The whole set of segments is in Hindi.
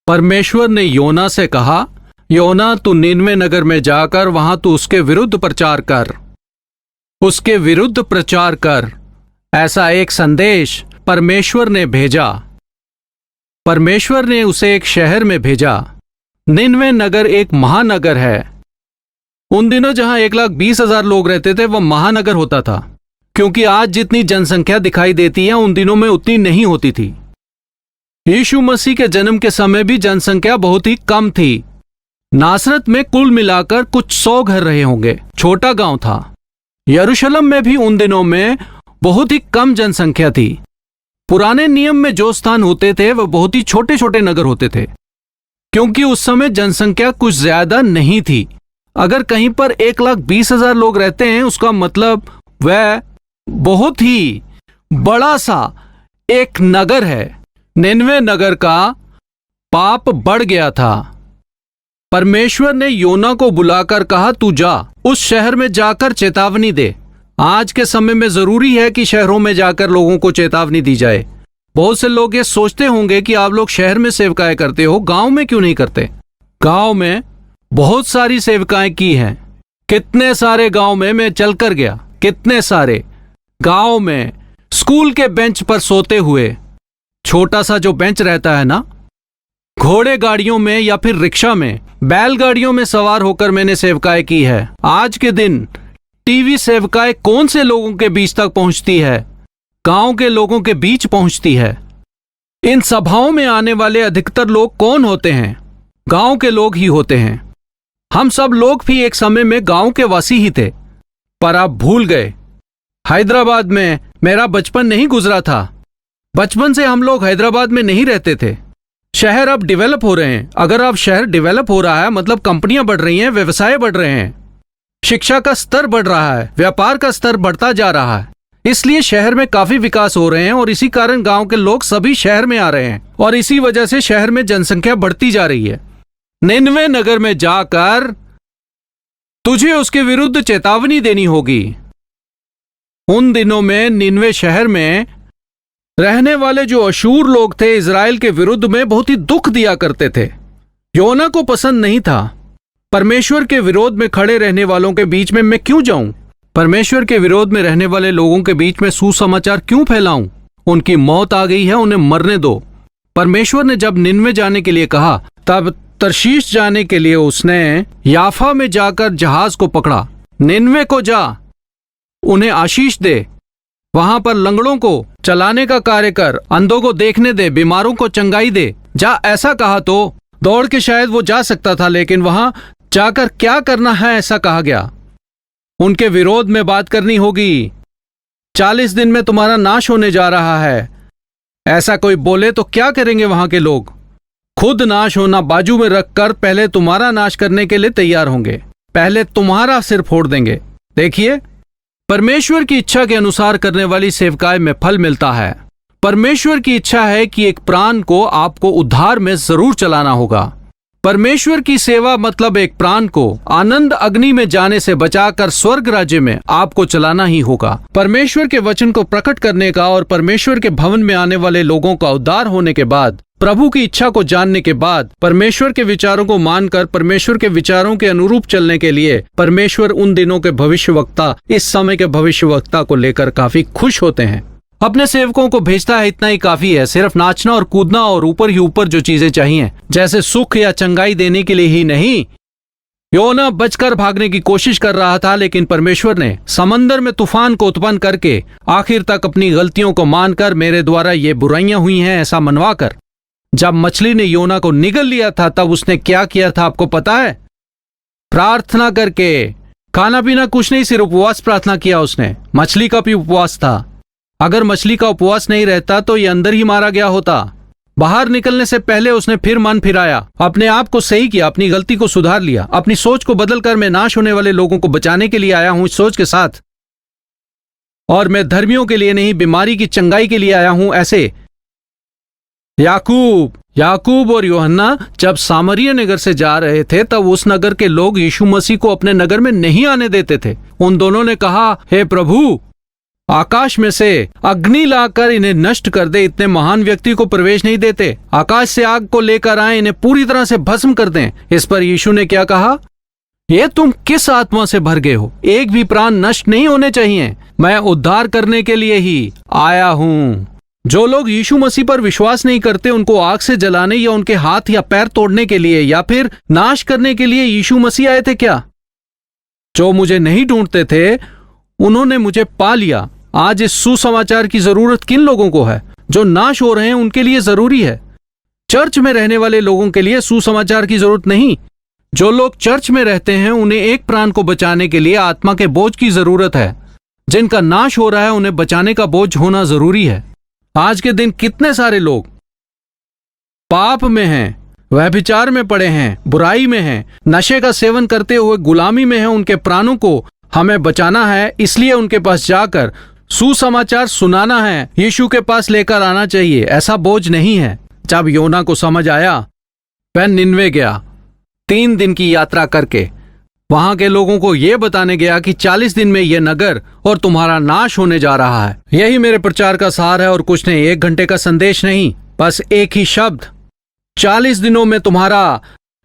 परमेश्वर ने योना से कहा, योना तू निनवे नगर में जाकर वहां तू उसके विरुद्ध प्रचार कर, उसके विरुद्ध प्रचार कर। ऐसा एक संदेश परमेश्वर ने भेजा। परमेश्वर ने उसे एक शहर में भेजा। निनवे नगर एक महानगर है। उन दिनों जहां 1,20,000 लोग रहते थे वह महानगर होता था, क्योंकि आज जितनी जनसंख्या दिखाई देती है उन दिनों में उतनी नहीं होती थी। यीशु मसीह के जन्म के समय भी जनसंख्या बहुत ही कम थी। नासरत में कुल मिलाकर कुछ 100 घर रहे होंगे। छोटा गांव था। यरूशलेम में भी उन दिनों में बहुत ही कम जनसंख्या थी। पुराने नियम में जो स्थान होते थे वह बहुत ही छोटे छोटे नगर होते थे, क्योंकि उस समय जनसंख्या कुछ ज्यादा नहीं थी। अगर कहीं पर 1,20,000 लोग रहते हैं, उसका मतलब वह बहुत ही बड़ा सा एक नगर है। निनवे नगर का पाप बढ़ गया था। परमेश्वर ने योना को बुलाकर कहा, तू जा, उस शहर में जाकर चेतावनी दे। आज के समय में जरूरी है कि शहरों में जाकर लोगों को चेतावनी दी जाए। बहुत से लोग ये सोचते होंगे कि आप लोग शहर में सेवकाएं करते हो, गांव में क्यों नहीं करते? गांव में बहुत सारी सेवकाएं की हैं। कितने सारे गांव में मैं चलकर गया, कितने सारे गांव में स्कूल के बेंच पर सोते हुए, छोटा सा जो बेंच रहता है ना, घोड़े गाड़ियों में या फिर रिक्शा में, बैलगाड़ियों में सवार होकर मैंने सेवकाएं की है। आज के दिन टीवी सेवकाएं कौन से लोगों के बीच तक पहुंचती है? गांव के लोगों के बीच पहुंचती है। इन सभाओं में आने वाले अधिकतर लोग कौन होते हैं? गांव के लोग ही होते हैं। हम सब लोग भी एक समय में गांव के वासी ही थे, पर आप भूल गए। हैदराबाद में मेरा बचपन नहीं गुजरा था। बचपन से हम लोग हैदराबाद में नहीं रहते थे। शहर अब डेवलप हो रहे हैं। अगर अब शहर डेवलप हो रहा है मतलब कंपनियां बढ़ रही हैं, व्यवसाय बढ़ रहे हैं, शिक्षा का स्तर बढ़ रहा है, व्यापार का स्तर बढ़ता जा रहा है, इसलिए शहर में काफी विकास हो रहे हैं और इसी कारण गांव के लोग सभी शहर में आ रहे हैं और इसी वजह से शहर में जनसंख्या बढ़ती जा रही है। निनवे नगर में जाकर तुझे उसके विरुद्ध चेतावनी देनी होगी। उन दिनों में निनवे शहर में रहने वाले जो अशूर लोग थे, इजराइल के विरुद्ध में बहुत ही दुख दिया करते थे। योना को पसंद नहीं था। परमेश्वर के विरोध में खड़े रहने वालों के बीच में मैं क्यों जाऊं? परमेश्वर के विरोध में रहने वाले लोगों के बीच में सुसमाचार क्यों फैलाऊं? उनकी मौत आ गई है, उन्हें मरने दो। परमेश्वर ने जब निनवे जाने के लिए कहा, तब तरशीश जाने के लिए उसने याफा में जाकर जहाज को पकड़ा। निनवे को जा, उन्हें आशीष दे, वहां पर लंगड़ों को चलाने का कार्य कर, अंधों को देखने दे, बीमारों को चंगाई दे। जा, ऐसा कहा तो दौड़ के शायद वो जा सकता था, लेकिन वहां जाकर क्या करना है ऐसा कहा गया। उनके विरोध में बात करनी होगी। 40 दिन में तुम्हारा नाश होने जा रहा है, ऐसा कोई बोले तो क्या करेंगे वहां के लोग? खुद नाश होना बाजू में रखकर पहले तुम्हारा नाश करने के लिए तैयार होंगे, पहले तुम्हारा सिर फोड़ देंगे। देखिए, परमेश्वर की इच्छा के अनुसार करने वाली सेवकाई में फल मिलता है। परमेश्वर की इच्छा है कि एक प्राण को आपको उद्धार में जरूर चलाना होगा। परमेश्वर की सेवा मतलब एक प्राण को आनंद अग्नि में जाने से बचाकर स्वर्ग राज्य में आपको चलाना ही होगा। परमेश्वर के वचन को प्रकट करने का और परमेश्वर के भवन में आने वाले लोगों का उद्धार होने के बाद, प्रभु की इच्छा को जानने के बाद, परमेश्वर के विचारों को मानकर परमेश्वर के विचारों के अनुरूप चलने के लिए परमेश्वर उन दिनों के भविष्यवक्ता इस समय के भविष्यवक्ता को लेकर काफी खुश होते हैं। अपने सेवकों को भेजता है, इतना ही काफी है। सिर्फ नाचना और कूदना और ऊपर ही ऊपर जो चीजें चाहिए, जैसे सुख या चंगाई देने के लिए ही नहीं। योना बचकर भागने की कोशिश कर रहा था, लेकिन परमेश्वर ने समंदर में तूफान को उत्पन्न करके आखिर तक अपनी गलतियों को मानकर, मेरे द्वारा ये बुराइयां हुई हैं ऐसा मनवाकर, जब मछली ने योना को निगल लिया था तब उसने क्या किया था आपको पता है? प्रार्थना करके, खाना पीना कुछ नहीं, सिर्फ उपवास प्रार्थना किया उसने। मछली का भी उपवास था। अगर मछली का उपवास नहीं रहता तो ये अंदर ही मारा गया होता। बाहर निकलने से पहले उसने फिर मन फिराया, अपने आप को सही किया, अपनी गलती को सुधार लिया, अपनी सोच को बदलकर मैं नाश होने वाले लोगों को बचाने के लिए आया हूं इस सोच के साथ, और मैं धर्मियों के लिए नहीं, बीमारी की चंगाई के लिए आया हूं। ऐसे याकूब और यूहन्ना जब सामरिया नगर से जा रहे थे तब उस नगर के लोग यीशु मसीह को अपने नगर में नहीं आने देते थे। उन दोनों ने कहा, हे प्रभु, आकाश में से अग्नि लाकर इन्हें नष्ट कर दे, इतने महान व्यक्ति को प्रवेश नहीं देते। आकाश से आग को लेकर आए, इन्हें पूरी तरह से भस्म कर दें। इस पर यीशु ने क्या कहा? ये तुम किस आत्मा से भर गए हो? एक भी प्राण नष्ट नहीं होने चाहिए। मैं उद्धार करने के लिए ही आया हूं। जो लोग यीशु मसीह पर विश्वास नहीं करते, उनको आग से जलाने या उनके हाथ या पैर तोड़ने के लिए या फिर नाश करने के लिए यीशु मसीह आए थे क्या? जो मुझे नहीं ढूंढते थे, उन्होंने मुझे पा लिया। आज इस सुसमाचार की जरूरत किन लोगों को है? जो नाश हो रहे हैं उनके लिए जरूरी है। चर्च में रहने वाले लोगों के लिए सुसमाचार की जरूरत नहीं। जो लोग चर्च में रहते हैं, उन्हें एक प्राण को बचाने के लिए आत्मा के बोझ की जरूरत है। जिनका नाश हो रहा है, उन्हें बचाने का बोझ होना जरूरी है। आज के दिन कितने सारे लोग पाप में हैं, व्यभिचार में पड़े हैं, बुराई में हैं, नशे का सेवन करते हुए गुलामी में हैं। उनके प्राणों को हमें बचाना है, इसलिए उनके पास जाकर सुसमाचार सुनाना है, यीशु के पास लेकर आना चाहिए। ऐसा बोझ नहीं है। जब योना को समझ आया, वह निनवे गया 3 दिन की यात्रा करके। वहां के लोगों को यह बताने गया कि 40 दिन में यह नगर और तुम्हारा नाश होने जा रहा है। यही मेरे प्रचार का सार है और कुछ नहीं। 1 घंटे का संदेश नहीं, बस एक ही शब्द, 40 दिनों में तुम्हारा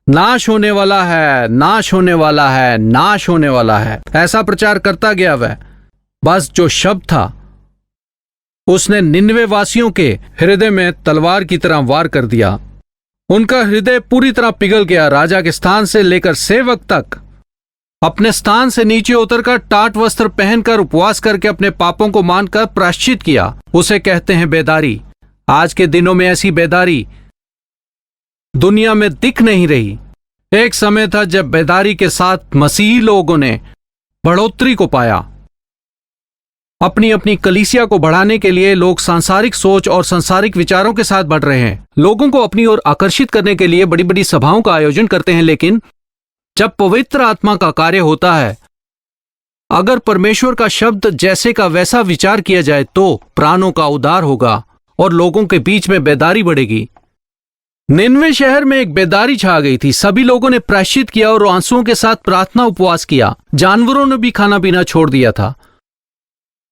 नाश होने वाला है, नाश होने वाला है, नाश होने वाला है। ऐसा प्रचार करता गया वह। बस जो शब्द था, उसने निनवे वासियों के हृदय में तलवार की तरह वार कर दिया। उनका हृदय पूरी तरह पिघल गया। राजा के स्थान से लेकर सेवक तक अपने स्थान से नीचे उतरकर टाट वस्त्र पहनकर उपवास करके अपने पापों को मानकर प्रायश्चित किया। उसे कहते हैं बेदारी। आज के दिनों में ऐसी बेदारी दुनिया में दिख नहीं रही। एक समय था जब बेदारी के साथ मसीही लोगों ने बढ़ोतरी को पाया। अपनी अपनी कलीसिया को बढ़ाने के लिए लोग सांसारिक सोच और सांसारिक विचारों के साथ बढ़ रहे हैं। लोगों को अपनी ओर आकर्षित करने के लिए बड़ी बड़ी सभाओं का आयोजन करते हैं, लेकिन जब पवित्र आत्मा का कार्य होता है, अगर परमेश्वर का शब्द जैसे का वैसा विचार किया जाए, तो प्राणों का उद्धार होगा और लोगों के बीच में बेदारी बढ़ेगी। निनवे शहर में एक बेदारी छा गई थी। सभी लोगों ने प्रायश्चित किया और आंसुओं के साथ प्रार्थना उपवास किया। जानवरों ने भी खाना पीना छोड़ दिया था।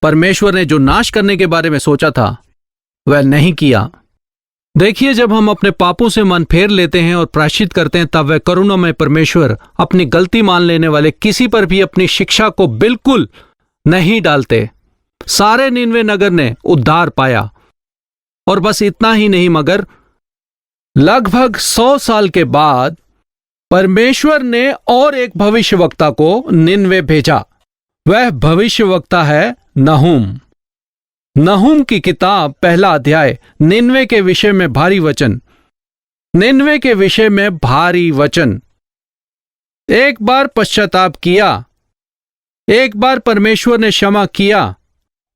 परमेश्वर ने जो नाश करने के बारे में सोचा था, वह नहीं किया। देखिए, जब हम अपने पापों से मन फेर लेते हैं और प्रायश्चित करते हैं, तब वह करुणामय परमेश्वर अपनी गलती मान लेने वाले किसी पर भी अपनी शिक्षा को बिल्कुल नहीं डालते। सारे निनवे नगर ने उद्धार पाया। और बस इतना ही नहीं, मगर लगभग 100 साल के बाद परमेश्वर ने और एक भविष्यवक्ता को निनवे भेजा। वह भविष्यवक्ता है नहूम। नहूम की किताब 1 अध्याय। निनवे के विषय में भारी वचन। निनवे के विषय में भारी वचन। एक बार पश्चाताप किया, एक बार परमेश्वर ने क्षमा किया।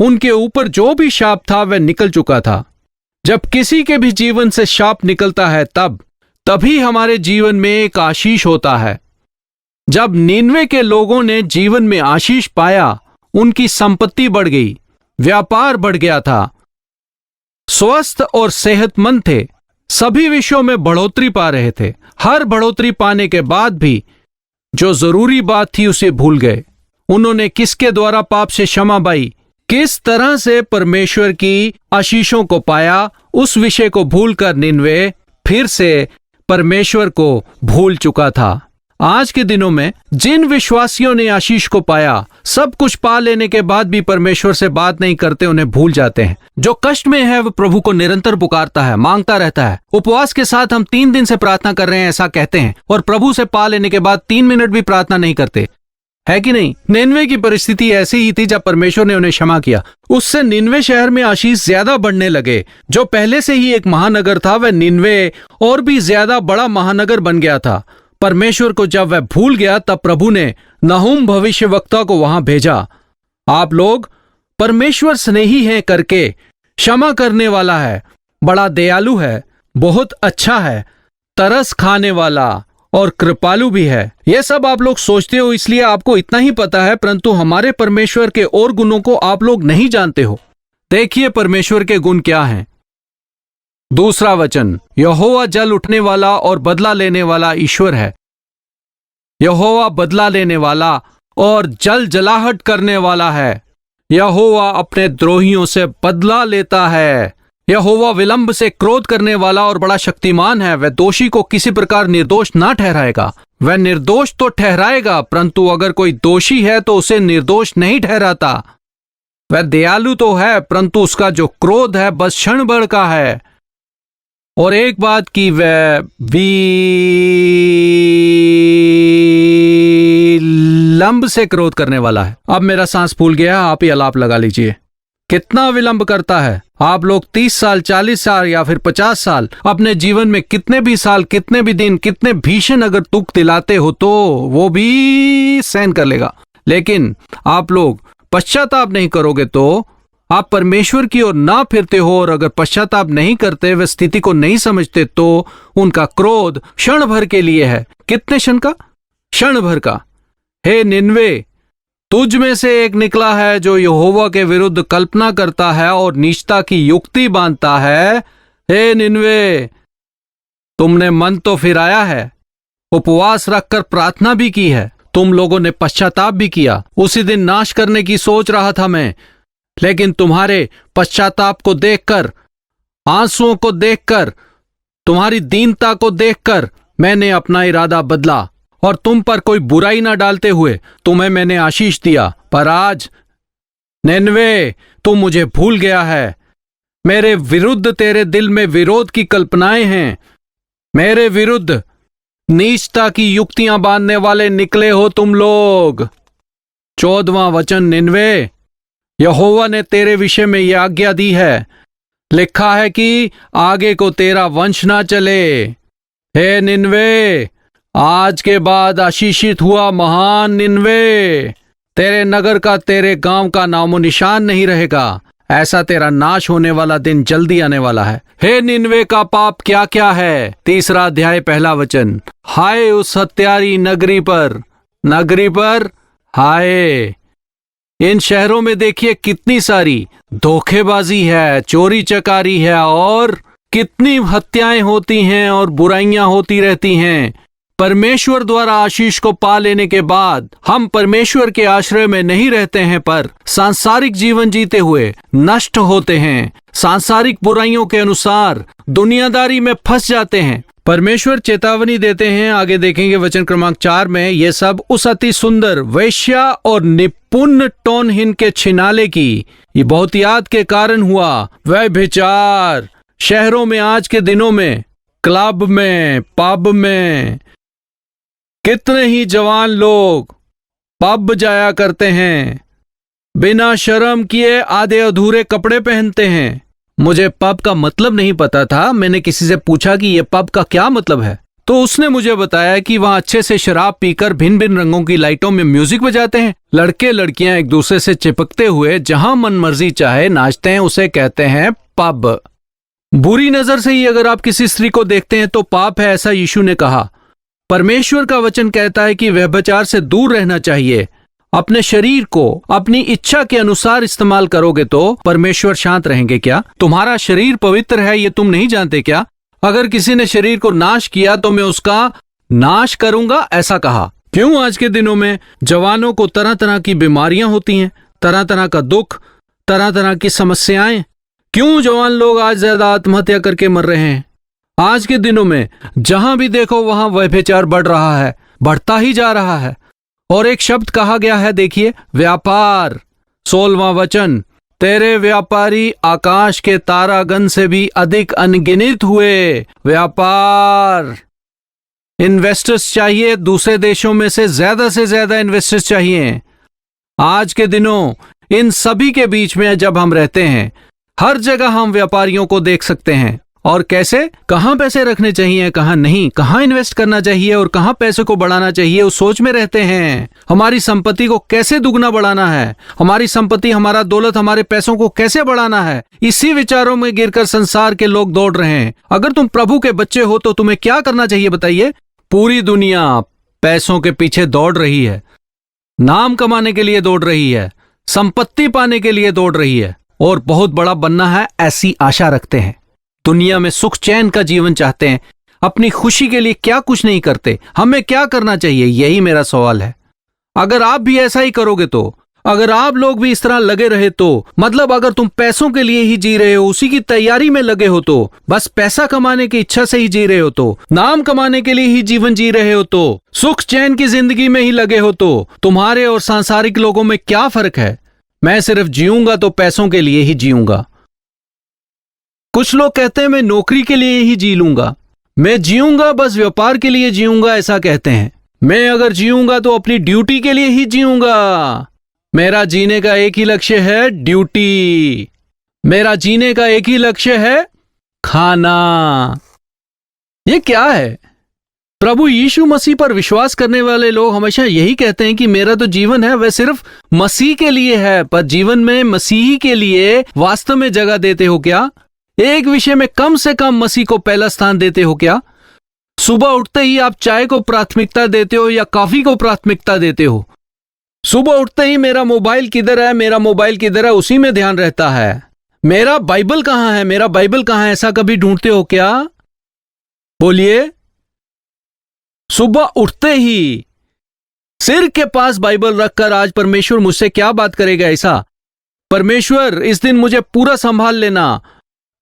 उनके ऊपर जो भी शाप था वह निकल चुका था। जब किसी के भी जीवन से शाप निकलता है, तभी हमारे जीवन में एक आशीष होता है। जब निनवे के लोगों ने जीवन में आशीष पाया, उनकी संपत्ति बढ़ गई, व्यापार बढ़ गया था, स्वस्थ और सेहतमंद थे, सभी विषयों में बढ़ोतरी पा रहे थे। हर बढ़ोतरी पाने के बाद भी जो जरूरी बात थी उसे भूल गए। उन्होंने किसके द्वारा पाप से क्षमा पाई, किस तरह से परमेश्वर की आशीषों को पाया, उस विषय को भूलकर निनवे फिर से परमेश्वर को भूल चुका था। आज के दिनों में जिन विश्वासियों ने आशीष को पाया, सब कुछ पा लेने के बाद भी परमेश्वर से बात नहीं करते, उन्हें भूल जाते हैं। जो कष्ट में है वह प्रभु को निरंतर पुकारता है, मांगता रहता है। उपवास के साथ हम 3 दिन से प्रार्थना कर रहे हैं ऐसा कहते हैं, और प्रभु से पा लेने के बाद 3 मिनट भी प्रार्थना नहीं करते, है कि नहीं? निनवे की परिस्थिति ऐसी ही थी जब परमेश्वर ने उन्हें क्षमा किया। उससे निनवे शहर में आशीष ज्यादा बढ़ने लगे। जो पहले से ही एक महानगर था, वह निनवे और भी ज्यादा बड़ा महानगर बन गया था। परमेश्वर को जब वह भूल गया, तब प्रभु ने नहूम भविष्यवक्ता को वहां भेजा। आप लोग परमेश्वर स्नेही हैं करके क्षमा करने वाला है, बड़ा दयालु है, बहुत अच्छा है, तरस खाने वाला और कृपालु भी है। यह सब आप लोग सोचते हो, इसलिए आपको इतना ही पता है, परंतु हमारे परमेश्वर के और गुणों को आप लोग नहीं जानते हो। देखिए परमेश्वर के गुण क्या हैं। 2 वचन, यहोवा जल उठने वाला और बदला लेने वाला ईश्वर है। यहोवा बदला लेने वाला और जल जलाहट करने वाला है। यहोवा अपने द्रोहियों से बदला लेता है। यहोवा विलंब से क्रोध करने वाला और बड़ा शक्तिमान है। वह दोषी को किसी प्रकार निर्दोष ना ठहराएगा। वह निर्दोष तो ठहराएगा, परंतु अगर कोई दोषी है तो उसे निर्दोष नहीं ठहराता। वह दयालु तो है, परंतु उसका जो क्रोध है बस क्षण भर का है। और एक बात की, वह विलंब से क्रोध करने वाला है। अब मेरा सांस फूल गया, आप ही अलाप लगा लीजिए। कितना विलंब करता है? आप लोग 30 साल, 40 साल या फिर 50 साल अपने जीवन में कितने भी साल, कितने भी दिन, कितने भीषण अगर दुख दिलाते हो तो वो भी सहन कर लेगा। लेकिन आप लोग पश्चाताप नहीं करोगे तो आप परमेश्वर की ओर ना फिरते हो, और अगर पश्चाताप नहीं करते, वे स्थिति को नहीं समझते, तो उनका क्रोध क्षण भर के लिए है। कितने क्षण का? क्षण भर का। हे निनवे, तुझ में से एक निकला है जो यहोवा के विरुद्ध कल्पना करता है और नीचता की युक्ति बांधता है। हे निनवे, तुमने मन तो फिराया है, उपवास रखकर प्रार्थना भी की है, तुम लोगों ने पश्चाताप भी किया। उसी दिन नाश करने की सोच रहा था मैं, लेकिन तुम्हारे पश्चाताप को देखकर, आंसुओं को देखकर, तुम्हारी दीनता को देखकर मैंने अपना इरादा बदला और तुम पर कोई बुराई ना डालते हुए तुम्हें मैंने आशीष दिया। पर आज निनवे, तू मुझे भूल गया है। मेरे विरुद्ध तेरे दिल में विरोध की कल्पनाएं हैं। मेरे विरुद्ध नीचता की युक्तियां बांधने वाले निकले हो तुम लोग। 14वां वचन। निनवे, यहोवा ने तेरे विषय में यह आज्ञा दी है, लिखा है कि आगे को तेरा वंश ना चले। हे निनवे, आज के बाद आशीषित हुआ महान निनवे, तेरे नगर का, तेरे गांव का नामो निशान नहीं रहेगा। ऐसा तेरा नाश होने वाला दिन जल्दी आने वाला है। हे निनवे का पाप क्या क्या है? 3 अध्याय 1 वचन। हाय उस हत्यारी नगरी पर, नगरी पर हाय। इन शहरों में देखिए कितनी सारी धोखेबाजी है, चोरी चकारी है, और कितनी हत्याएं होती हैं और बुराइयां होती रहती हैं। परमेश्वर द्वारा आशीष को पा लेने के बाद हम परमेश्वर के आश्रय में नहीं रहते हैं, पर सांसारिक जीवन जीते हुए नष्ट होते हैं। सांसारिक बुराइयों के अनुसार दुनियादारी में फंस जाते हैं। परमेश्वर चेतावनी देते हैं, आगे देखेंगे वचन क्रमांक 4 में, ये सब उस अति सुंदर वेश्या और निपुण टोनहीन के छिनाले की ये बहुत याद के कारण हुआ। वह व्यभिचार शहरों में, आज के दिनों में, क्लब में, पब में, कितने ही जवान लोग पब जाया करते हैं, बिना शर्म किए आधे अधूरे कपड़े पहनते हैं। मुझे पब का मतलब नहीं पता था। मैंने किसी से पूछा कि यह पब का क्या मतलब है, तो उसने मुझे बताया कि वहां अच्छे से शराब पीकर भिन्न भिन्न रंगों की लाइटों में म्यूजिक बजाते हैं। लड़के लड़कियां एक दूसरे से चिपकते हुए जहां मन मर्जी चाहे नाचते हैं, उसे कहते हैं पब। बुरी नजर से ही अगर आप किसी स्त्री को देखते हैं तो पाप है, ऐसा यीशु ने कहा। परमेश्वर का वचन कहता है कि व्यभिचार से दूर रहना चाहिए। अपने शरीर को अपनी इच्छा के अनुसार इस्तेमाल करोगे तो परमेश्वर शांत रहेंगे क्या? तुम्हारा शरीर पवित्र है, ये तुम नहीं जानते क्या? अगर किसी ने शरीर को नाश किया तो मैं उसका नाश करूंगा, ऐसा कहा। क्यों आज के दिनों में जवानों को तरह तरह की बीमारियां होती हैं, तरह तरह का दुख, तरह तरह की समस्याएं? क्यों जवान लोग आज ज्यादा आत्महत्या करके मर रहे हैं? आज के दिनों में जहां भी देखो वहां व्यभिचार बढ़ रहा है, बढ़ता ही जा रहा है। और एक शब्द कहा गया है, देखिए, व्यापार। 16वां वचन। तेरे व्यापारी आकाश के तारागण से भी अधिक अनगिनत हुए। व्यापार, इन्वेस्टर्स चाहिए, दूसरे देशों में से ज्यादा इन्वेस्टर्स चाहिए। आज के दिनों इन सभी के बीच में जब हम रहते हैं, हर जगह हम व्यापारियों को देख सकते हैं। और कैसे, कहां पैसे रखने चाहिए, कहां नहीं, कहां इन्वेस्ट करना चाहिए और कहां पैसे को बढ़ाना चाहिए, उस सोच में रहते हैं। हमारी संपत्ति को कैसे दुगना बढ़ाना है, हमारी संपत्ति, हमारा दौलत, हमारे पैसों को कैसे बढ़ाना है, इसी विचारों में गिरकर संसार के लोग दौड़ रहे हैं। अगर तुम प्रभु के बच्चे हो तो तुम्हें क्या करना चाहिए बताइए? पूरी दुनिया पैसों के पीछे दौड़ रही है, नाम कमाने के लिए दौड़ रही है, संपत्ति पाने के लिए दौड़ रही है, और बहुत बड़ा बनना है ऐसी आशा रखते हैं। दुनिया में सुख चैन का जीवन चाहते हैं, अपनी खुशी के लिए क्या कुछ नहीं करते। हमें क्या करना चाहिए, यही मेरा सवाल है। अगर आप भी ऐसा ही करोगे तो अगर आप लोग भी इस तरह लगे रहे तो, मतलब अगर तुम पैसों के लिए ही जी रहे हो, उसी की तैयारी में लगे हो तो, बस पैसा कमाने की इच्छा से ही जी रहे हो तो, नाम कमाने के लिए ही जीवन जी रहे हो तो, सुख चैन की जिंदगी में ही लगे हो तो, तुम्हारे और सांसारिक लोगों में क्या फर्क है? मैं सिर्फ जीऊंगा तो पैसों के लिए ही जीऊंगा। कुछ लोग कहते हैं मैं नौकरी के लिए ही जी लूंगा, मैं जीऊंगा बस व्यापार के लिए जीऊंगा, ऐसा कहते हैं। मैं अगर जीऊंगा तो अपनी ड्यूटी के लिए ही जीऊंगा। मेरा जीने का एक ही लक्ष्य है, ड्यूटी। मेरा जीने का एक ही लक्ष्य है, खाना। ये क्या है? प्रभु यीशु मसीह पर विश्वास करने वाले लोग हमेशा यही कहते हैं कि मेरा तो जीवन है वह सिर्फ मसीह के लिए है। पर जीवन में मसीही के लिए वास्तव में जगह देते हो क्या? एक विषय में कम से कम मसीह को पहला स्थान देते हो क्या? सुबह उठते ही आप चाय को प्राथमिकता देते हो या कॉफी को प्राथमिकता देते हो? सुबह उठते ही मेरा मोबाइल किधर है, मेरा मोबाइल किधर है, उसी में ध्यान रहता है। मेरा बाइबल कहां है, मेरा बाइबल कहां है, ऐसा कभी ढूंढते हो क्या? बोलिए। सुबह उठते ही सिर के पास बाइबल रखकर आज परमेश्वर मुझसे क्या बात करेगा, ऐसा? परमेश्वर इस दिन मुझे पूरा संभाल लेना,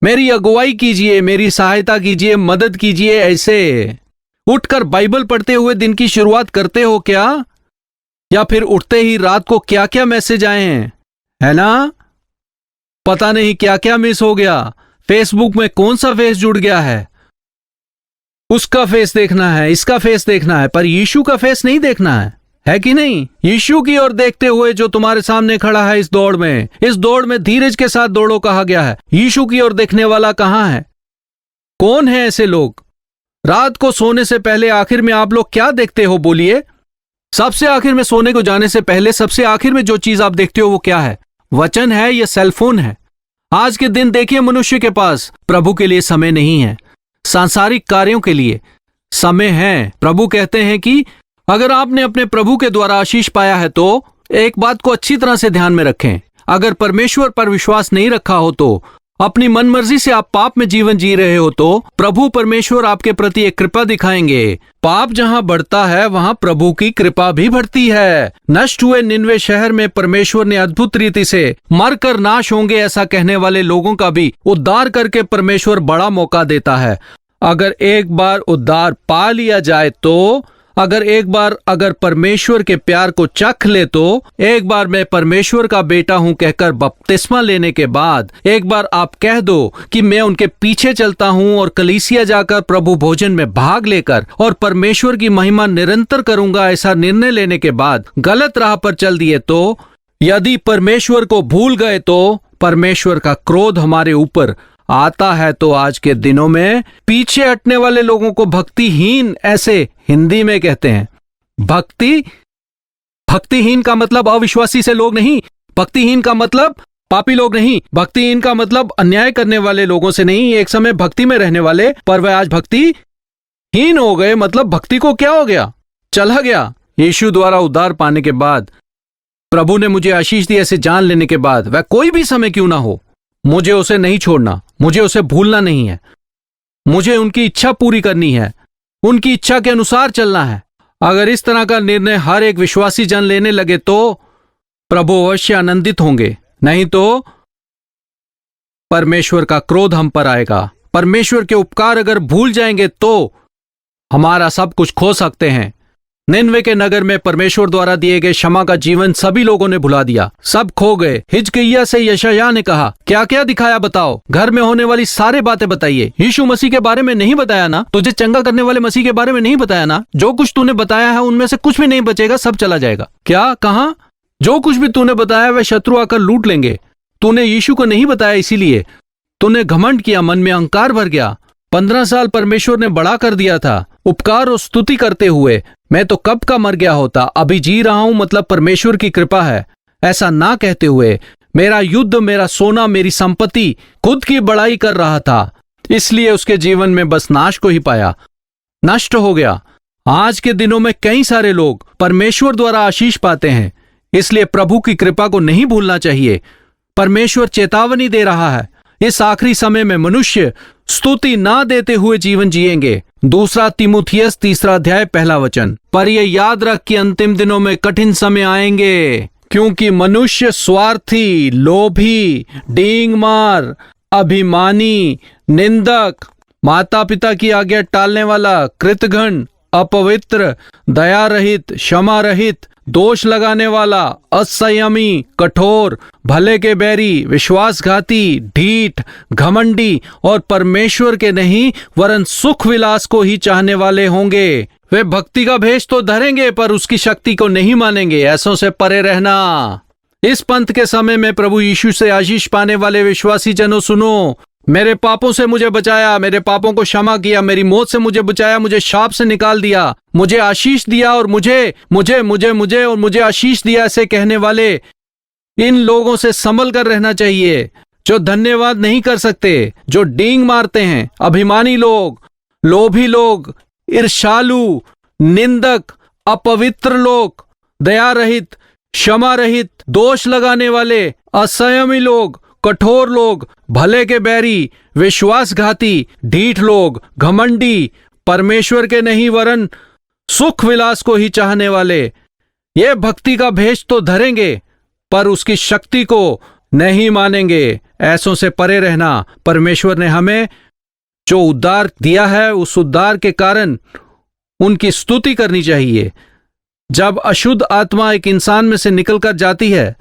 मेरी अगुवाई कीजिए, मेरी सहायता कीजिए, मदद कीजिए, ऐसे उठकर बाइबल पढ़ते हुए दिन की शुरुआत करते हो क्या? या फिर उठते ही रात को क्या क्या मैसेज आए हैं, है ना? पता नहीं क्या क्या मिस हो गया। फेसबुक में कौन सा फेस जुड़ गया है, उसका फेस देखना है, इसका फेस देखना है, पर यीशु का फेस नहीं देखना है कि नहीं? यीशु की ओर देखते हुए जो तुम्हारे सामने खड़ा है इस दौड़ में धीरज के साथ दौड़ो कहा गया है। यीशु की ओर देखने वाला कहां है? कौन है ऐसे लोग? रात को सोने से पहले आखिर में आप लोग क्या देखते हो, बोलिए? सबसे आखिर में सोने को जाने से पहले सबसे आखिर में जो चीज आप देखते हो वो क्या है? वचन है या सेलफोन है? आज के दिन देखिए, मनुष्य के पास प्रभु के लिए समय नहीं है, सांसारिक कार्यों के लिए समय है। प्रभु कहते हैं कि अगर आपने अपने प्रभु के द्वारा आशीष पाया है तो एक बात को अच्छी तरह से ध्यान में रखें, अगर परमेश्वर पर विश्वास नहीं रखा हो तो, अपनी मनमर्जी से आप पाप में जीवन जी रहे हो तो प्रभु परमेश्वर आपके प्रति एक कृपा दिखाएंगे। पाप जहां बढ़ता है वहां प्रभु की कृपा भी बढ़ती है। नष्ट हुए निनवे शहर में परमेश्वर ने अद्भुत रीति से मरकर नाश होंगे ऐसा कहने वाले लोगों का भी उद्धार करके परमेश्वर बड़ा मौका देता है। अगर एक बार उद्धार पा लिया जाए तो, अगर परमेश्वर के प्यार को चख ले तो, एक बार मैं परमेश्वर का बेटा हूं कहकर बपतिस्मा लेने के बाद, एक बार आप कह दो कि मैं उनके पीछे चलता हूं और कलीसिया जाकर प्रभु भोजन में भाग लेकर और परमेश्वर की महिमा निरंतर करूंगा, ऐसा निर्णय लेने के बाद गलत राह पर चल दिए तो, यदि परमेश्वर को भूल गए तो परमेश्वर का क्रोध हमारे ऊपर आता है। तो आज के दिनों में पीछे हटने वाले लोगों को भक्तिहीन ऐसे हिंदी में कहते हैं। भक्तिहीन का मतलब अविश्वासी से लोग नहीं, भक्तिहीन का मतलब पापी लोग नहीं, भक्तिहीन का मतलब अन्याय करने वाले लोगों से नहीं, एक समय भक्ति में रहने वाले पर वह आज भक्तिहीन हो गए। मतलब भक्ति को क्या हो गया, चला गया। यीशु द्वारा उद्धार पाने के बाद, प्रभु ने मुझे आशीष दी ऐसे जान लेने के बाद, वह कोई भी समय क्यों ना हो, मुझे उसे नहीं छोड़ना, मुझे उसे भूलना नहीं है, मुझे उनकी इच्छा पूरी करनी है, उनकी इच्छा के अनुसार चलना है। अगर इस तरह का निर्णय हर एक विश्वासी जन लेने लगे तो प्रभु अवश्य आनंदित होंगे, नहीं तो परमेश्वर का क्रोध हम पर आएगा। परमेश्वर के उपकार अगर भूल जाएंगे तो हमारा सब कुछ खो सकते हैं। निनवे के नगर में परमेश्वर द्वारा दिए गए क्षमा का जीवन सभी लोगों ने भुला दिया, सब खो गए। हिजकिय्याह से यशायाह ने कहा, क्या क्या दिखाया बताओ, घर में होने वाली सारी बातें बताइए। यीशु मसीह के बारे में नहीं बताया ना, तुझे चंगा करने वाले मसीह के बारे में नहीं बताया ना, जो कुछ तूने बताया है उनमें से कुछ भी नहीं बचेगा, सब चला जाएगा। क्या कहा? जो कुछ भी तूने बताया वह शत्रु आकर लूट लेंगे। तूने यीशु को नहीं बताया, इसीलिए तूने घमंड किया, मन में अहंकार भर गया। 15 साल परमेश्वर ने बड़ा कर दिया था, उपकार और स्तुति करते हुए। मैं तो कब का मर गया होता, अभी जी रहा हूं, मतलब परमेश्वर की कृपा है। ऐसा ना कहते हुए मेरा युद्ध, मेरा सोना, मेरी संपत्ति खुद की बड़ाई कर रहा था, इसलिए उसके जीवन में बस नाश को ही पाया, नष्ट हो गया। आज के दिनों में कई सारे लोग परमेश्वर द्वारा आशीष पाते हैं, इसलिए प्रभु की कृपा को नहीं भूलना चाहिए। परमेश्वर चेतावनी दे रहा है, इस आखिरी समय में मनुष्य स्तुति ना देते हुए जीवन जिएंगे। 2 तीमुथियुस 3 अध्याय 1 वचन। पर यह याद रख कि अंतिम दिनों में कठिन समय आएंगे। क्योंकि मनुष्य स्वार्थी, लोभी, डींगमार, अभिमानी, निंदक, माता पिता की आज्ञा टालने वाला, कृतघ्न, अपवित्र, दया रहित, क्षमा रहित, दोष लगाने वाला, असंयमी, कठोर, भले के बैरी, विश्वासघाती, ढीठ, घमंडी और परमेश्वर के नहीं वरन सुख विलास को ही चाहने वाले होंगे। वे भक्ति का भेष तो धरेंगे पर उसकी शक्ति को नहीं मानेंगे। ऐसों से परे रहना। इस पंथ के समय में प्रभु यीशु से आशीष पाने वाले विश्वासी जनों, सुनो, मेरे पापों से मुझे बचाया, मेरे पापों को क्षमा किया, मेरी मौत से मुझे बचाया, मुझे शाप से निकाल दिया, मुझे आशीष दिया और मुझे आशीष दिया, ऐसे कहने वाले इन लोगों से संभल कर रहना चाहिए, जो धन्यवाद नहीं कर सकते, जो डींग मारते हैं, अभिमानी लोग, लोभी लोग, ईर्ष्यालु, निंदक, अपवित्र लोग, दया रहित, क्षमा रहित, दोष लगाने वाले, असंयमी लोग, कठोर लोग, भले के बैरी, विश्वासघाती, ढीठ लोग, घमंडी, परमेश्वर के नहीं वरन सुख विलास को ही चाहने वाले, ये भक्ति का भेष तो धरेंगे पर उसकी शक्ति को नहीं मानेंगे। ऐसों से परे रहना। परमेश्वर ने हमें जो उद्धार दिया है उस उद्धार के कारण उनकी स्तुति करनी चाहिए। जब अशुद्ध आत्मा एक इंसान में से निकलकर जाती है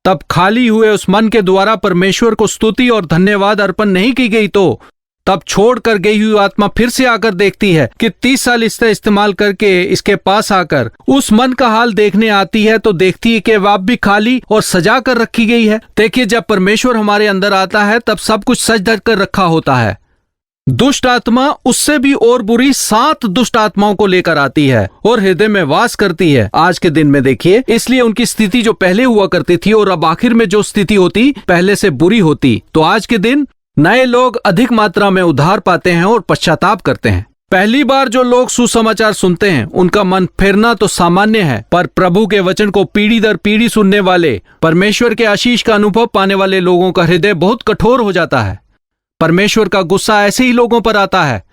तब खाली हुए उस मन के द्वारा परमेश्वर को स्तुति और धन्यवाद अर्पण नहीं की गई तो तब छोड़कर गई हुई आत्मा फिर से आकर देखती है कि 30 साल इसका इस्तेमाल करके इसके पास आकर उस मन का हाल देखने आती है तो देखती है कि वह भी खाली और सजा कर रखी गई है। देखिए, जब परमेश्वर हमारे अंदर आता है तब सब कुछ सज धज कर रखा होता है। दुष्ट आत्मा उससे भी और बुरी 7 दुष्ट आत्माओं को लेकर आती है और हृदय में वास करती है। आज के दिन में देखिए, इसलिए उनकी स्थिति जो पहले हुआ करती थी और अब आखिर में जो स्थिति होती पहले से बुरी होती। तो आज के दिन नए लोग अधिक मात्रा में उद्धार पाते हैं और पश्चाताप करते हैं। पहली बार जो लोग सुसमाचार सुनते हैं उनका मन फिरना तो सामान्य है, पर प्रभु के वचन को पीढ़ी दर पीढ़ी सुनने वाले, परमेश्वर के आशीष का अनुभव पाने वाले लोगों का हृदय बहुत कठोर हो जाता है। परमेश्वर का गुस्सा ऐसे ही लोगों पर आता है।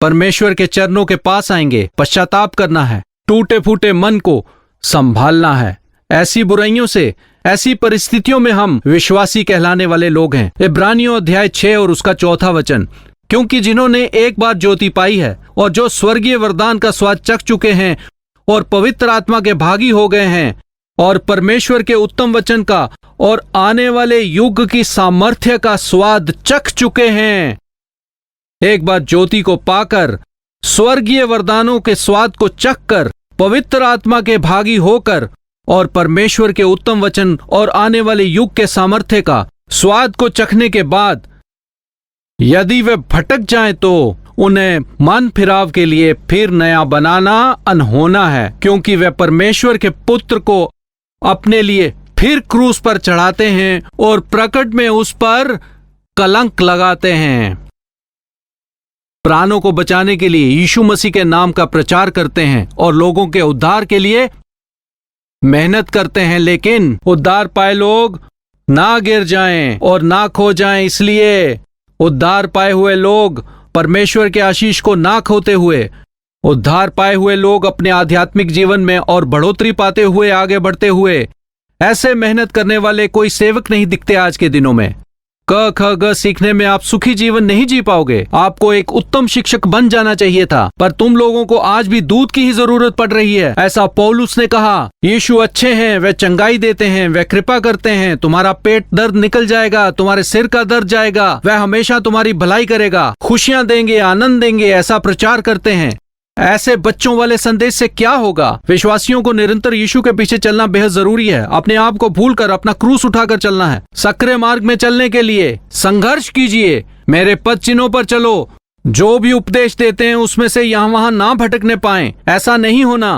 परमेश्वर के चरणों के पास आएंगे, पश्चाताप करना है, टूटे फूटे मन को संभालना है। ऐसी बुराइयों से, ऐसी परिस्थितियों में हम विश्वासी कहलाने वाले लोग हैं। इब्रानियों अध्याय 6 और उसका 4 वचन, क्योंकि जिन्होंने एक बार ज्योति पाई है और जो स्वर्गीय वरदान का स्वाद चख चुके हैं और पवित्र आत्मा के भागी हो गए हैं और परमेश्वर के उत्तम वचन का और आने वाले युग की सामर्थ्य का स्वाद चख चुके हैं। एक बार ज्योति को पाकर, स्वर्गीय वरदानों के स्वाद को चख कर, पवित्र आत्मा के भागी होकर और परमेश्वर के उत्तम वचन और आने वाले युग के सामर्थ्य का स्वाद को चखने के बाद यदि वे भटक जाएं तो उन्हें मन फिराव के लिए फिर नया बनाना अनहोना है, क्योंकि वे परमेश्वर के पुत्र को अपने लिए फिर क्रूस पर चढ़ाते हैं और प्रकट में उस पर कलंक लगाते हैं। प्राणों को बचाने के लिए यीशु मसीह के नाम का प्रचार करते हैं और लोगों के उद्धार के लिए मेहनत करते हैं, लेकिन उद्धार पाए लोग ना गिर जाएं और ना खो जाएं। इसलिए उद्धार पाए हुए लोग परमेश्वर के आशीष को ना खोते हुए, उद्धार पाए हुए लोग अपने आध्यात्मिक जीवन में और बढ़ोतरी पाते हुए आगे बढ़ते हुए, ऐसे मेहनत करने वाले कोई सेवक नहीं दिखते आज के दिनों में। क ख ग सीखने में आप सुखी जीवन नहीं जी पाओगे। आपको एक उत्तम शिक्षक बन जाना चाहिए था, पर तुम लोगों को आज भी दूध की ही जरूरत पड़ रही है। ऐसा पौलुस ने कहा, यीशु अच्छे हैं, वे चंगाई देते हैं, वे कृपा करते हैं, तुम्हारा पेट दर्द निकल जाएगा, तुम्हारे सिर का दर्द जाएगा, वह हमेशा तुम्हारी भलाई करेगा, खुशियां देंगे, आनंद देंगे, ऐसा प्रचार करते हैं। ऐसे बच्चों वाले संदेश से क्या होगा? विश्वासियों को निरंतर यीशु के पीछे चलना बेहद जरूरी है। अपने आप को भूलकर अपना क्रूस उठाकर चलना है। सक्रिय मार्ग में चलने के लिए संघर्ष कीजिए। मेरे पद चिन्हों पर चलो। जो भी उपदेश देते हैं उसमें से यहाँ वहां ना भटकने पाए, ऐसा नहीं होना।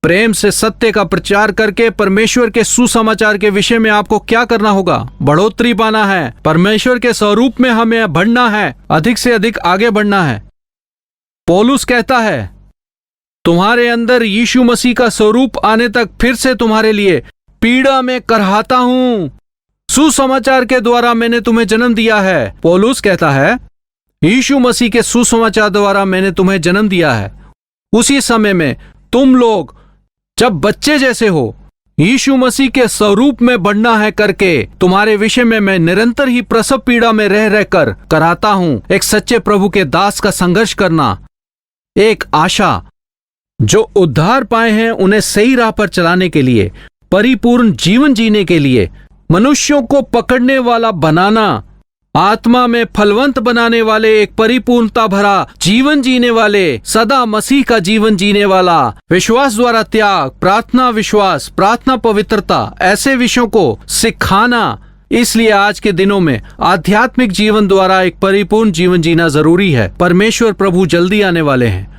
प्रेम से सत्य का प्रचार करके परमेश्वर के सुसमाचार के विषय में आपको क्या करना होगा? बढ़ोतरी पाना है। परमेश्वर के स्वरूप में हमें बढ़ना है, अधिक से अधिक आगे बढ़ना है। पौलुस कहता है, तुम्हारे अंदर यीशु मसीह का स्वरूप आने तक फिर से तुम्हारे लिए पीड़ा में करहाता हूं। सुसमाचार के द्वारा मैंने तुम्हें जन्म दिया है। पौलुस कहता है, यीशु मसीह के सुसमाचार द्वारा मैंने तुम्हें जन्म दिया है। उसी समय में तुम लोग जब बच्चे जैसे हो, यीशु मसीह के स्वरूप में बढ़ना है करके तुम्हारे विषय में मैं निरंतर ही प्रसव पीड़ा में रह रहकर कराता हूँ। एक सच्चे प्रभु के दास का संघर्ष करना, एक आशा जो उद्धार पाए हैं उन्हें सही राह पर चलाने के लिए, परिपूर्ण जीवन जीने के लिए, मनुष्यों को पकड़ने वाला बनाना, आत्मा में फलवंत बनाने वाले, एक परिपूर्णता भरा जीवन जीने वाले, सदा मसीह का जीवन जीने वाला, विश्वास द्वारा त्याग, प्रार्थना विश्वास, प्रार्थना पवित्रता, ऐसे विषयों को सिखाना। इसलिए आज के दिनों में आध्यात्मिक जीवन द्वारा एक परिपूर्ण जीवन जीना जरूरी है। परमेश्वर प्रभु जल्दी आने वाले हैं।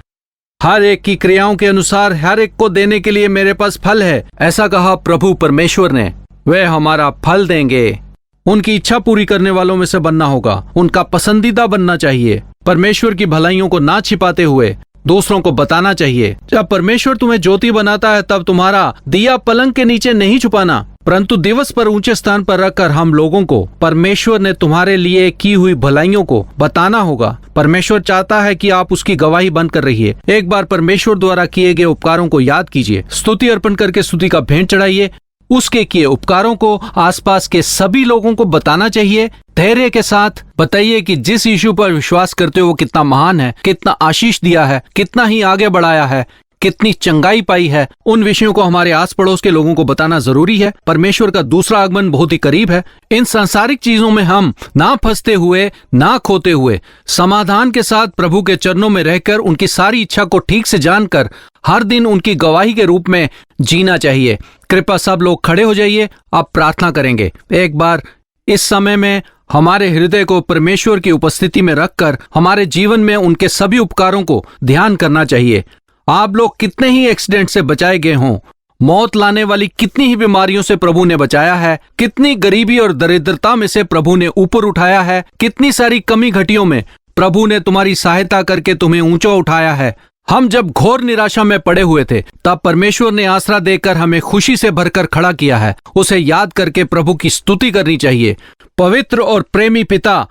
हर एक की क्रियाओं के अनुसार हर एक को देने के लिए मेरे पास फल है, ऐसा कहा प्रभु परमेश्वर ने। वे हमारा फल देंगे। उनकी इच्छा पूरी करने वालों में से बनना होगा, उनका पसंदीदा बनना चाहिए। परमेश्वर की भलाइयों को ना छिपाते हुए दूसरों को बताना चाहिए। जब परमेश्वर तुम्हें ज्योति बनाता है तब तुम्हारा दिया पलंग के नीचे नहीं छुपाना, परंतु दिवस पर ऊंचे स्थान पर रखकर हम लोगों को परमेश्वर ने तुम्हारे लिए की हुई भलाइयों को बताना होगा। परमेश्वर चाहता है कि आप उसकी गवाही बनकर रहिए। एक बार परमेश्वर द्वारा किए गए उपकारों को याद कीजिए, स्तुति अर्पण करके स्तुति का भेंट चढ़ाइए। उसके किए उपकारों को आसपास के सभी लोगों को बताना चाहिए। धैर्य के साथ बताइए कि जिस यीशु पर विश्वास करते हो वो कितना महान है, कितना आशीष दिया है, कितना ही आगे बढ़ाया है, कितनी चंगाई पाई है। उन विषयों को हमारे आस पड़ोस के लोगों को बताना जरूरी है। परमेश्वर का दूसरा आगमन बहुत ही करीब है। इन सांसारिक चीजों में हम ना फंसते हुए, ना खोते हुए, समाधान के साथ प्रभु के चरणों में रहकर उनकी सारी इच्छा को ठीक से जानकर हर दिन उनकी गवाही के रूप में जीना चाहिए। कृपया सब लोग खड़े हो जाइए, आप प्रार्थना करेंगे। एक बार इस समय में हमारे हृदय को परमेश्वर की उपस्थिति में रखकर हमारे जीवन में उनके सभी उपकारों को ध्यान करना चाहिए। आप लोग कितने ही एक्सीडेंट से बचाए गए हों, मौत लाने वाली कितनी ही बीमारियों से प्रभु ने बचाया है, कितनी गरीबी और दरिद्रता में से प्रभु ने ऊपर उठाया है, कितनी सारी कमी घटियों में प्रभु ने तुम्हारी सहायता करके तुम्हें ऊंचा उठाया है। हम जब घोर निराशा में पड़े हुए थे तब परमेश्वर ने आसरा देकर हमें खुशी से भरकर खड़ा किया है। उसे याद करके प्रभु की स्तुति करनी चाहिए। पवित्र और प्रेमी पिता,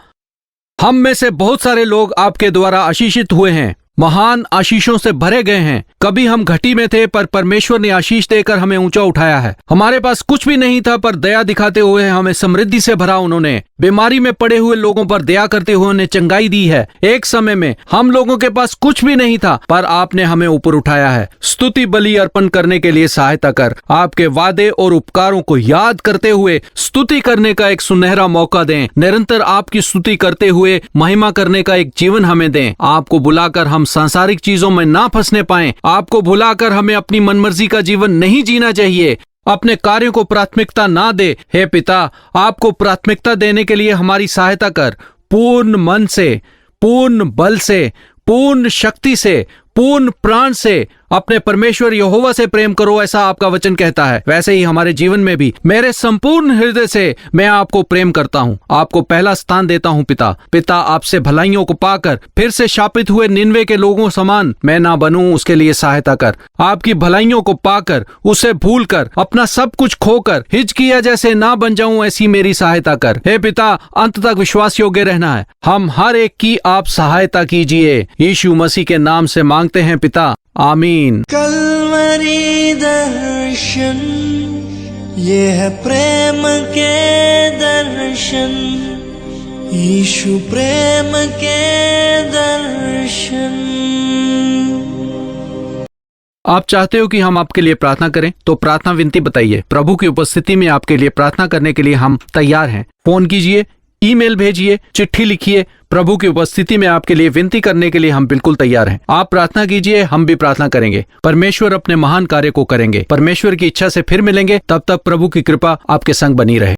हम में से बहुत सारे लोग आपके द्वारा आशीषित हुए हैं, महान आशीषों से भरे गए हैं। कभी हम घटी में थे पर परमेश्वर ने आशीष देकर हमें ऊंचा उठाया है। हमारे पास कुछ भी नहीं था पर दया दिखाते हुए हमें समृद्धि से भरा उन्होंने। बीमारी में पड़े हुए लोगों पर दया करते हुए उन्हें चंगाई दी है। एक समय में हम लोगों के पास कुछ भी नहीं था पर आपने हमें ऊपर उठाया है। स्तुति बलि अर्पण करने के लिए सहायता कर। आपके वादे और उपकारों को याद करते हुए स्तुति करने का एक सुनहरा मौका दें। निरंतर आपकी स्तुति करते हुए महिमा करने का एक जीवन हमें दें। आपको बुलाकर हम सांसारिक चीजों में ना फंसने पाएं। आपको भुलाकर हमें अपनी मनमर्जी का जीवन नहीं जीना चाहिए। अपने कार्यों को प्राथमिकता ना दे। हे पिता, आपको प्राथमिकता देने के लिए हमारी सहायता कर। पूर्ण मन से, पूर्ण बल से, पूर्ण शक्ति से, पूर्ण प्राण से अपने परमेश्वर यहोवा से प्रेम करो, ऐसा आपका वचन कहता है। वैसे ही हमारे जीवन में भी मेरे संपूर्ण हृदय से मैं आपको प्रेम करता हूँ, आपको पहला स्थान देता हूँ। पिता, आपसे भलाइयों को पाकर फिर से शापित हुए निनवे के लोगों समान मैं ना बनूं, उसके लिए सहायता कर। आपकी भलाइयों को पाकर, उसे भूलकर, अपना सब कुछ खोकर हिजकिय्याह जैसे ना बन जाऊं, ऐसी मेरी सहायता कर। हे पिता, अंत तक विश्वास योग्य रहना है। हम हर एक की आप सहायता कीजिए। यीशु मसीह के नाम से मांगते हैं पिता, आमीन। कलवरी दर्शन, ये है प्रेम के दर्शन, यीशु प्रेम के दर्शन। आप चाहते हो कि हम आपके लिए प्रार्थना करें तो प्रार्थना विनती बताइए। प्रभु की उपस्थिति में आपके लिए प्रार्थना करने के लिए हम तैयार हैं। फोन कीजिए, ईमेल भेजिए, चिट्ठी लिखिए। प्रभु की उपस्थिति में आपके लिए विनती करने के लिए हम बिल्कुल तैयार हैं। आप प्रार्थना कीजिए, हम भी प्रार्थना करेंगे। परमेश्वर अपने महान कार्य को करेंगे। परमेश्वर की इच्छा से फिर मिलेंगे। तब तक प्रभु की कृपा आपके संग बनी रहे।